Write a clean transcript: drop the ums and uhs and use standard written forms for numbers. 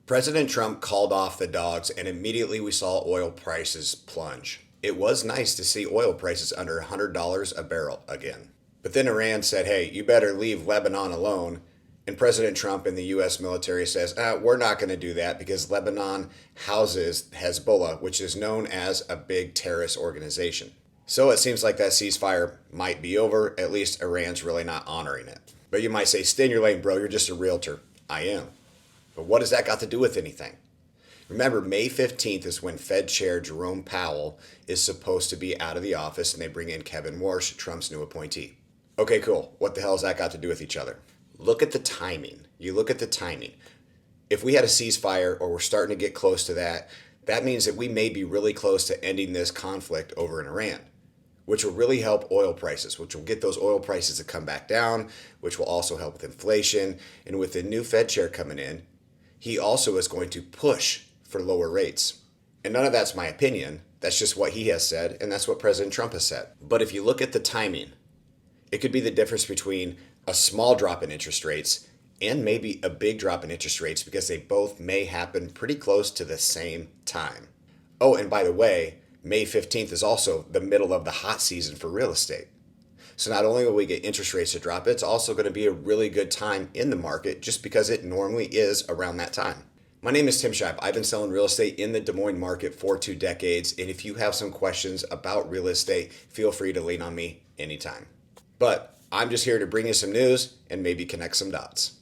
President Trump called off the dogs, and immediately we saw oil prices plunge. It was nice to see oil prices under $100 a barrel again. But then Iran said, hey, you better leave Lebanon alone. And President Trump and the U.S. military says, we're not going to do that because Lebanon houses Hezbollah, which is known as a big terrorist organization. So it seems like that ceasefire might be over. At least Iran's really not honoring it. But you might say, stay in your lane, bro. You're just a realtor. I am. But what has that got to do with anything? Remember, May 15th is when Fed Chair Jerome Powell is supposed to be out of the office and they bring in Kevin Warsh, Trump's new appointee. Okay, cool. What the hell has that got to do with each other? Look at the timing. You look at the timing. If we had a ceasefire or we're starting to get close to that, that means that we may be really close to ending this conflict over in Iran, which will really help oil prices, which will get those oil prices to come back down, which will also help with inflation. And with the new Fed chair coming in, he also is going to push for lower rates. And none of that's my opinion. That's just what he has said, and that's what President Trump has said. But if you look at the timing, it could be the difference between a small drop in interest rates and maybe a big drop in interest rates because they both may happen pretty close to the same time. Oh, and by the way, May 15th is also the middle of the hot season for real estate. So not only will we get interest rates to drop, it's also going to be a really good time in the market just because it normally is around that time. My name is Tim Scheib. I've been selling real estate in the Des Moines market for 2 decades. And if you have some questions about real estate, feel free to lean on me anytime. But I'm just here to bring you some news and maybe connect some dots.